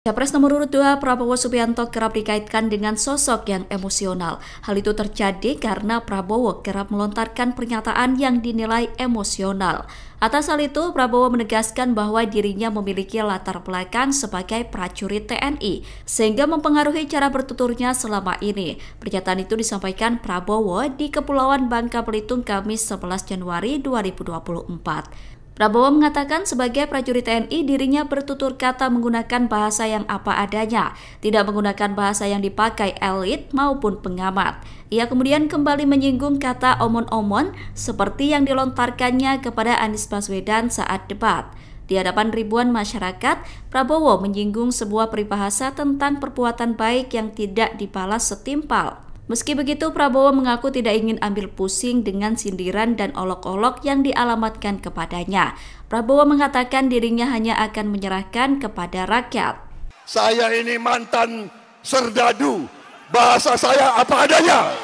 Capres nomor urut 2 Prabowo Subianto kerap dikaitkan dengan sosok yang emosional. Hal itu terjadi karena Prabowo kerap melontarkan pernyataan yang dinilai emosional. Atas hal itu, Prabowo menegaskan bahwa dirinya memiliki latar belakang sebagai prajurit TNI, sehingga mempengaruhi cara bertuturnya selama ini. Pernyataan itu disampaikan Prabowo di Kepulauan Bangka Belitung Kamis 11 Januari 2024. Prabowo mengatakan sebagai prajurit TNI dirinya bertutur kata menggunakan bahasa yang apa adanya, tidak menggunakan bahasa yang dipakai elit maupun pengamat. Ia kemudian kembali menyinggung kata omon-omon seperti yang dilontarkannya kepada Anies Baswedan saat debat. Di hadapan ribuan masyarakat, Prabowo menyinggung sebuah peribahasa tentang perbuatan baik yang tidak dibalas setimpal. Meski begitu, Prabowo mengaku tidak ingin ambil pusing dengan sindiran dan olok-olok yang dialamatkan kepadanya. Prabowo mengatakan dirinya hanya akan menyerahkan kepada rakyat. Saya ini mantan serdadu, bahasa saya apa adanya.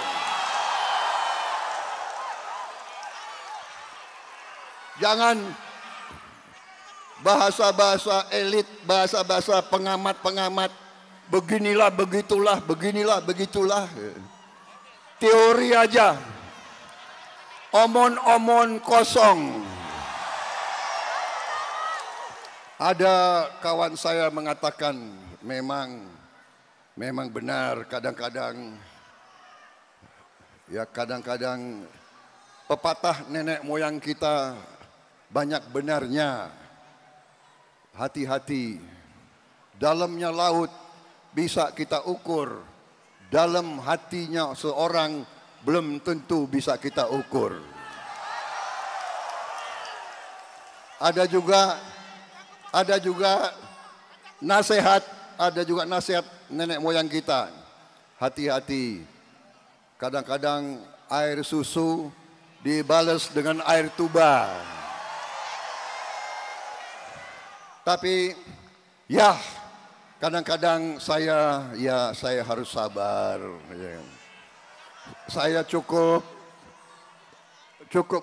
Jangan bahasa-bahasa elit, bahasa-bahasa pengamat-pengamat, beginilah, begitulah, beginilah, begitulah. Teori aja, omon-omon kosong. Ada kawan saya mengatakan memang benar kadang-kadang pepatah nenek moyang kita banyak benarnya. Hati-hati, dalamnya laut bisa kita ukur, dalam hatinya seorang belum tentu bisa kita ukur. Ada juga nasihat nenek moyang kita. Hati-hati, kadang-kadang air susu dibalas dengan air tuba. Tapi ya, kadang-kadang saya harus sabar. Saya cukup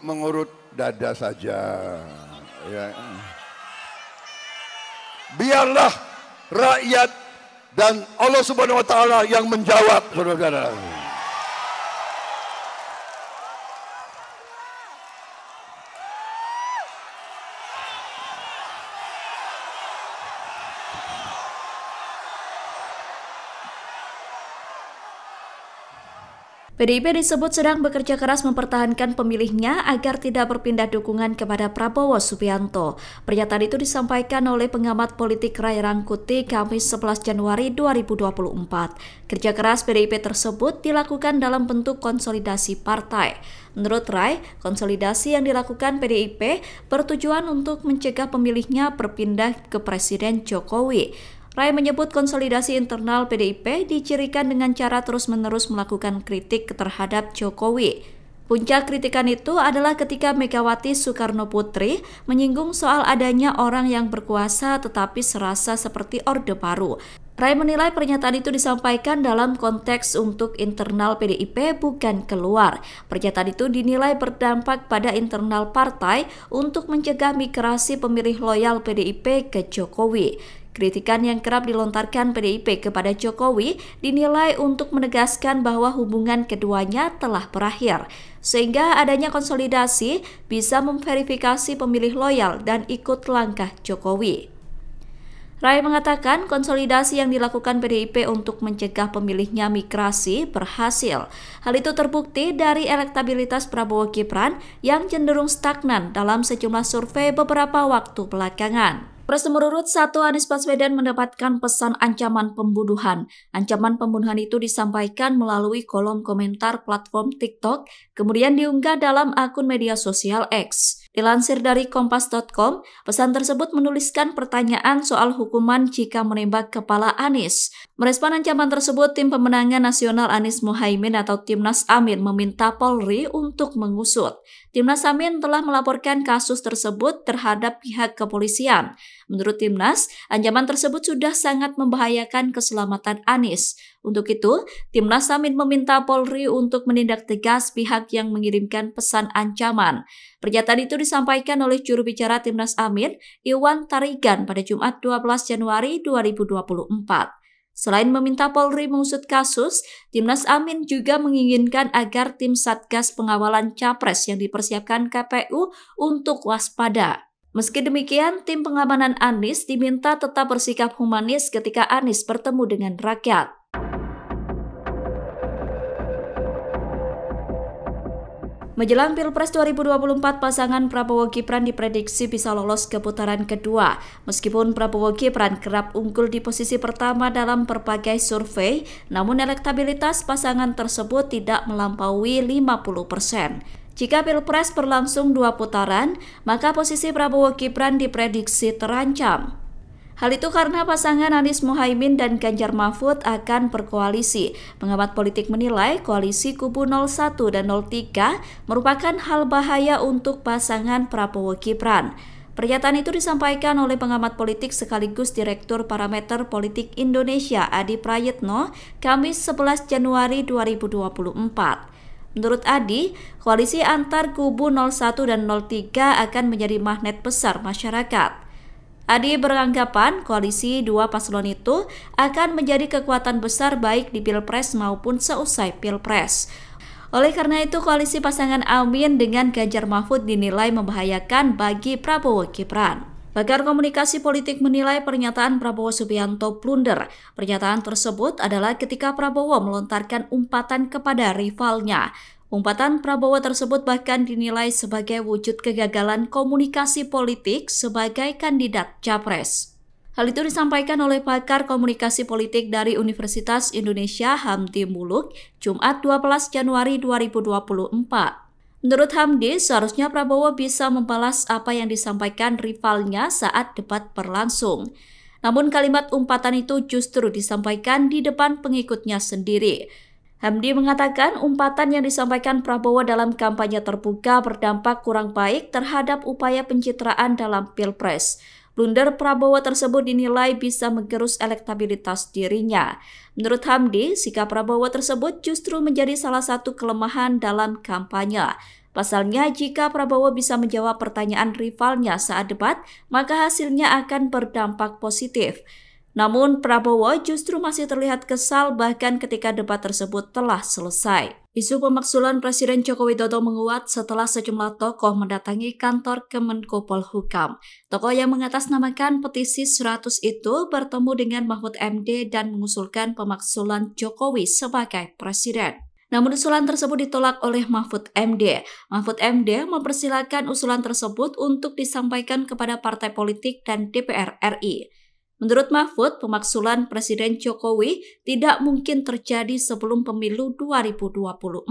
mengurut dada saja. Biarlah rakyat dan Allah Subhanahu wa taala yang menjawab, saudara-saudara. PDIP disebut sedang bekerja keras mempertahankan pemilihnya agar tidak berpindah dukungan kepada Prabowo Subianto. Pernyataan itu disampaikan oleh pengamat politik Ray Rangkuti Kamis 11 Januari 2024. Kerja keras PDIP tersebut dilakukan dalam bentuk konsolidasi partai. Menurut Ray, konsolidasi yang dilakukan PDIP bertujuan untuk mencegah pemilihnya berpindah ke Presiden Jokowi. Ray menyebut konsolidasi internal PDIP dicirikan dengan cara terus-menerus melakukan kritik terhadap Jokowi. Puncak kritikan itu adalah ketika Megawati Soekarno Putri menyinggung soal adanya orang yang berkuasa tetapi serasa seperti Orde Baru. Ray menilai pernyataan itu disampaikan dalam konteks untuk internal PDIP bukan keluar. Pernyataan itu dinilai berdampak pada internal partai untuk mencegah migrasi pemilih loyal PDIP ke Jokowi. Kritikan yang kerap dilontarkan PDIP kepada Jokowi dinilai untuk menegaskan bahwa hubungan keduanya telah berakhir, sehingga adanya konsolidasi bisa memverifikasi pemilih loyal dan ikut langkah Jokowi. Ray mengatakan konsolidasi yang dilakukan PDIP untuk mencegah pemilihnya migrasi berhasil. Hal itu terbukti dari elektabilitas Prabowo Gibran yang cenderung stagnan dalam sejumlah survei beberapa waktu belakangan. Capres nomor urut 1 Anies Baswedan mendapatkan pesan ancaman pembunuhan. Ancaman pembunuhan itu disampaikan melalui kolom komentar platform TikTok, kemudian diunggah dalam akun media sosial X. Dilansir dari kompas.com, pesan tersebut menuliskan pertanyaan soal hukuman jika menembak kepala Anies. Merespon ancaman tersebut, Tim Pemenangan Nasional Anies Mohaimin atau Timnas Amin meminta Polri untuk mengusut. Timnas Amin telah melaporkan kasus tersebut terhadap pihak kepolisian. Menurut Timnas, ancaman tersebut sudah sangat membahayakan keselamatan Anies. Untuk itu, Timnas Amin meminta Polri untuk menindak tegas pihak yang mengirimkan pesan ancaman. Pernyataan itu disampaikan oleh juru bicara Timnas Amin, Iwan Tarigan, pada Jumat 12 Januari 2024. Selain meminta Polri mengusut kasus, Timnas Amin juga menginginkan agar tim Satgas Pengawalan Capres yang dipersiapkan KPU untuk waspada. Meski demikian, tim pengamanan Anies diminta tetap bersikap humanis ketika Anies bertemu dengan rakyat. Menjelang Pilpres 2024, pasangan Prabowo Gibran diprediksi bisa lolos ke putaran kedua. Meskipun Prabowo Gibran kerap unggul di posisi pertama dalam berbagai survei, namun elektabilitas pasangan tersebut tidak melampaui 50%. Jika Pilpres berlangsung 2 putaran, maka posisi Prabowo Gibran diprediksi terancam. Hal itu karena pasangan Anies Mohaimin dan Ganjar Mahfud akan berkoalisi. Pengamat politik menilai koalisi kubu 01 dan 03 merupakan hal bahaya untuk pasangan Prabowo Gibran. Pernyataan itu disampaikan oleh pengamat politik sekaligus Direktur Parameter Politik Indonesia Adi Prayitno, Kamis 11 Januari 2024. Menurut Adi, koalisi antar kubu 01 dan 03 akan menjadi magnet besar masyarakat. Adi beranggapan koalisi dua paslon itu akan menjadi kekuatan besar baik di Pilpres maupun seusai Pilpres. Oleh karena itu, koalisi pasangan Amin dengan Ganjar Mahfud dinilai membahayakan bagi Prabowo Gibran. Pakar komunikasi politik menilai pernyataan Prabowo Subianto blunder. Pernyataan tersebut adalah ketika Prabowo melontarkan umpatan kepada rivalnya. Umpatan Prabowo tersebut bahkan dinilai sebagai wujud kegagalan komunikasi politik sebagai kandidat capres. Hal itu disampaikan oleh pakar komunikasi politik dari Universitas Indonesia Hamdi Muluk, Jumat 12 Januari 2024. Menurut Hamdi, seharusnya Prabowo bisa membalas apa yang disampaikan rivalnya saat debat berlangsung. Namun kalimat umpatan itu justru disampaikan di depan pengikutnya sendiri. Hamdi mengatakan umpatan yang disampaikan Prabowo dalam kampanye terbuka berdampak kurang baik terhadap upaya pencitraan dalam Pilpres. Blunder Prabowo tersebut dinilai bisa menggerus elektabilitas dirinya. Menurut Hamdi, sikap Prabowo tersebut justru menjadi salah satu kelemahan dalam kampanye. Pasalnya, jika Prabowo bisa menjawab pertanyaan rivalnya saat debat, maka hasilnya akan berdampak positif. Namun Prabowo justru masih terlihat kesal bahkan ketika debat tersebut telah selesai. Isu pemaksulan Presiden Joko Widodo menguat setelah sejumlah tokoh mendatangi kantor Kemenko Polhukam. Tokoh yang mengatasnamakan petisi 100 itu bertemu dengan Mahfud MD dan mengusulkan pemaksulan Jokowi sebagai presiden. Namun usulan tersebut ditolak oleh Mahfud MD. Mahfud MD mempersilahkan usulan tersebut untuk disampaikan kepada partai politik dan DPR RI. Menurut Mahfud, pemaksulan Presiden Jokowi tidak mungkin terjadi sebelum pemilu 2024.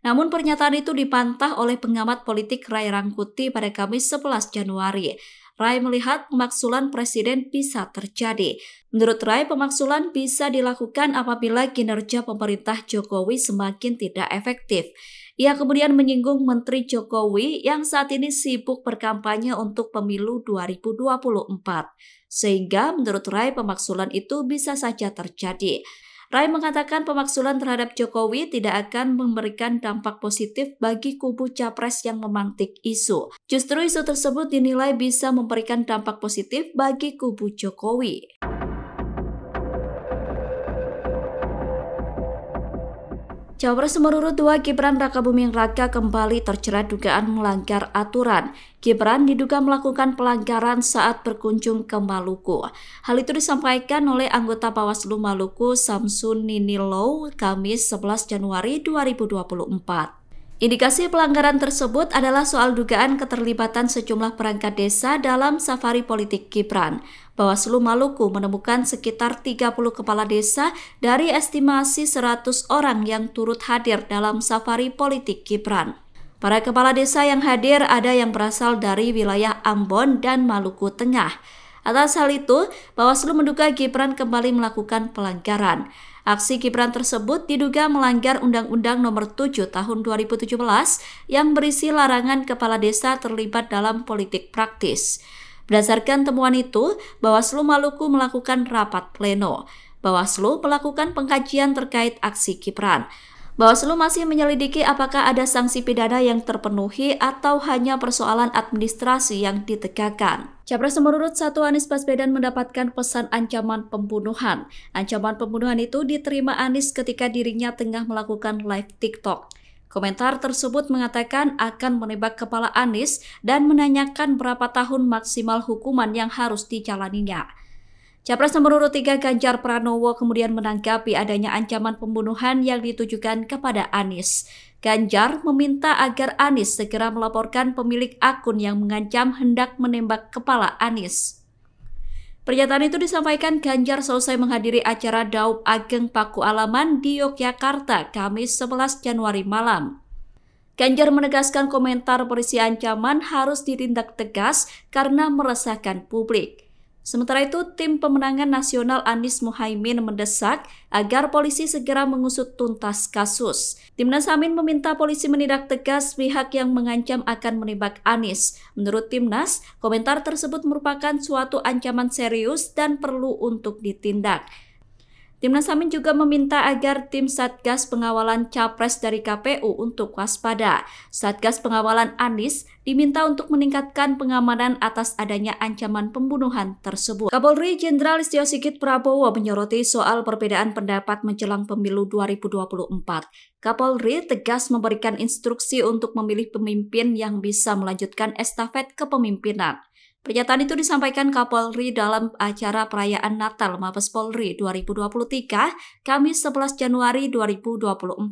Namun pernyataan itu dibantah oleh pengamat politik Ray Rangkuti pada Kamis 11 Januari. Ray melihat pemaksulan Presiden bisa terjadi. Menurut Ray, pemaksulan bisa dilakukan apabila kinerja pemerintah Jokowi semakin tidak efektif. Ia kemudian menyinggung Menteri Jokowi yang saat ini sibuk berkampanye untuk pemilu 2024. Sehingga menurut Ray pemaksulan itu bisa saja terjadi. Ray mengatakan pemaksulan terhadap Jokowi tidak akan memberikan dampak positif bagi kubu capres yang memantik isu. Justru isu tersebut dinilai bisa memberikan dampak positif bagi kubu Jokowi. Cawapres nomor urut 2 Gibran Rakabuming Raka kembali terjerat dugaan melanggar aturan. Gibran diduga melakukan pelanggaran saat berkunjung ke Maluku. Hal itu disampaikan oleh anggota Bawaslu Maluku Samsun Ninilo Kamis 11 Januari 2024. Indikasi pelanggaran tersebut adalah soal dugaan keterlibatan sejumlah perangkat desa dalam safari politik Gibran. Bawaslu Maluku menemukan sekitar 30 kepala desa dari estimasi 100 orang yang turut hadir dalam safari politik Gibran. Para kepala desa yang hadir ada yang berasal dari wilayah Ambon dan Maluku Tengah. Atas hal itu, Bawaslu menduga Gibran kembali melakukan pelanggaran. Aksi Gibran tersebut diduga melanggar Undang-Undang Nomor 7 Tahun 2017 yang berisi larangan kepala desa terlibat dalam politik praktis. Berdasarkan temuan itu, Bawaslu Maluku melakukan rapat pleno. Bawaslu melakukan pengkajian terkait aksi Kipran. Bawaslu masih menyelidiki apakah ada sanksi pidana yang terpenuhi atau hanya persoalan administrasi yang ditegakkan. Capres nomor urut 1 Anies Baswedan mendapatkan pesan ancaman pembunuhan. Ancaman pembunuhan itu diterima Anies ketika dirinya tengah melakukan live TikTok. Komentar tersebut mengatakan akan menembak kepala Anies dan menanyakan berapa tahun maksimal hukuman yang harus dijalaninya. Capres nomor urut 3 Ganjar Pranowo kemudian menanggapi adanya ancaman pembunuhan yang ditujukan kepada Anies. Ganjar meminta agar Anies segera melaporkan pemilik akun yang mengancam hendak menembak kepala Anies. Pernyataan itu disampaikan Ganjar selesai menghadiri acara Daup Ageng Paku Alaman di Yogyakarta, Kamis 11 Januari malam. Ganjar menegaskan komentar berisi ancaman harus ditindak tegas karena meresahkan publik. Sementara itu, tim pemenangan nasional Anies Muhaimin mendesak agar polisi segera mengusut tuntas kasus. Timnas Amin meminta polisi menindak tegas pihak yang mengancam akan menembak Anies. Menurut Timnas, komentar tersebut merupakan suatu ancaman serius dan perlu untuk ditindak. Timnas Amin juga meminta agar tim Satgas Pengawalan Capres dari KPU untuk waspada. Satgas Pengawalan Anies diminta untuk meningkatkan pengamanan atas adanya ancaman pembunuhan tersebut. Kapolri Jenderal Listio Sigit Prabowo menyoroti soal perbedaan pendapat menjelang pemilu 2024. Kapolri tegas memberikan instruksi untuk memilih pemimpin yang bisa melanjutkan estafet kepemimpinan. Pernyataan itu disampaikan Kapolri dalam acara perayaan Natal Mabes Polri 2023, Kamis 11 Januari 2024.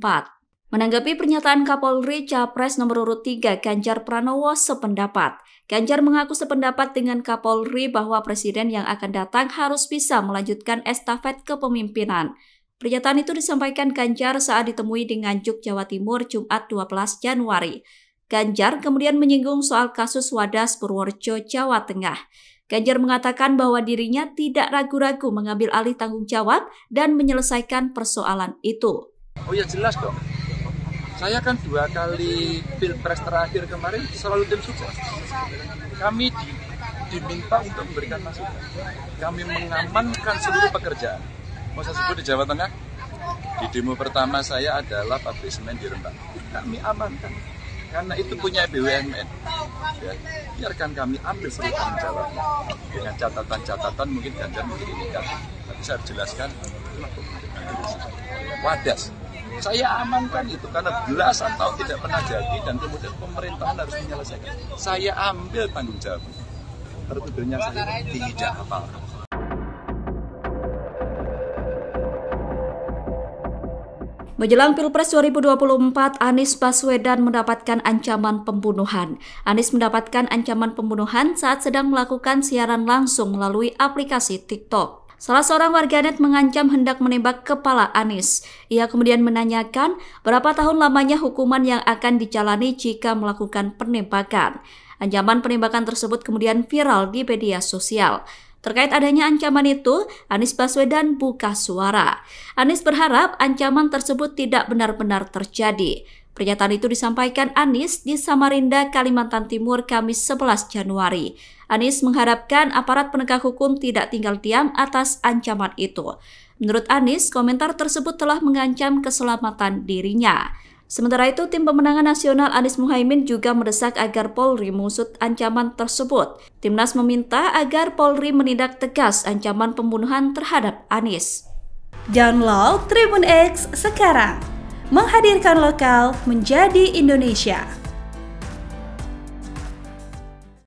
Menanggapi pernyataan Kapolri, Capres nomor urut 3 Ganjar Pranowo sependapat. Ganjar mengaku sependapat dengan Kapolri bahwa presiden yang akan datang harus bisa melanjutkan estafet kepemimpinan. Pernyataan itu disampaikan Ganjar saat ditemui di Nganjuk, Jawa Timur, Jumat 12 Januari. Ganjar kemudian menyinggung soal kasus Wadas Purworejo, Jawa Tengah. Ganjar mengatakan bahwa dirinya tidak ragu-ragu mengambil alih tanggung jawab dan menyelesaikan persoalan itu. Oh ya jelas dong. Saya kan 2 kali pilpres terakhir kemarin selalu tim sukses. Kami diminta untuk memberikan masukan. Kami mengamankan seluruh pekerjaan. Mau saya sebut di Jawa Tengah? Di demo pertama saya adalah pabrik semen di Rembang. Kami amankan. Karena itu punya BUMN, ya, biarkan kami ambil seluruh tanggung jawab dengan catatan-catatan mungkin Ganjar mungkin ini kan, tapi saya jelaskan Wadas. Saya amankan itu karena belasan tahun tidak pernah jadi dan kemudian pemerintahan harus menyelesaikan. Saya ambil tanggung jawab. Tertuduhnya saya tidak apa-apa. Menjelang Pilpres 2024, Anies Baswedan mendapatkan ancaman pembunuhan. Anies mendapatkan ancaman pembunuhan saat sedang melakukan siaran langsung melalui aplikasi TikTok. Salah seorang warganet mengancam hendak menembak kepala Anies. Ia kemudian menanyakan berapa tahun lamanya hukuman yang akan dijalani jika melakukan penembakan. Ancaman penembakan tersebut kemudian viral di media sosial. Terkait adanya ancaman itu, Anies Baswedan buka suara. Anies berharap ancaman tersebut tidak benar-benar terjadi. Pernyataan itu disampaikan Anies di Samarinda, Kalimantan Timur, Kamis 11 Januari. Anies mengharapkan aparat penegak hukum tidak tinggal diam atas ancaman itu. Menurut Anies, komentar tersebut telah mengancam keselamatan dirinya. Sementara itu, tim pemenangan nasional Anies Muhaimin juga mendesak agar Polri mengusut ancaman tersebut. Timnas meminta agar Polri menindak tegas ancaman pembunuhan terhadap Anies. Download Tribun X sekarang, menghadirkan lokal menjadi Indonesia.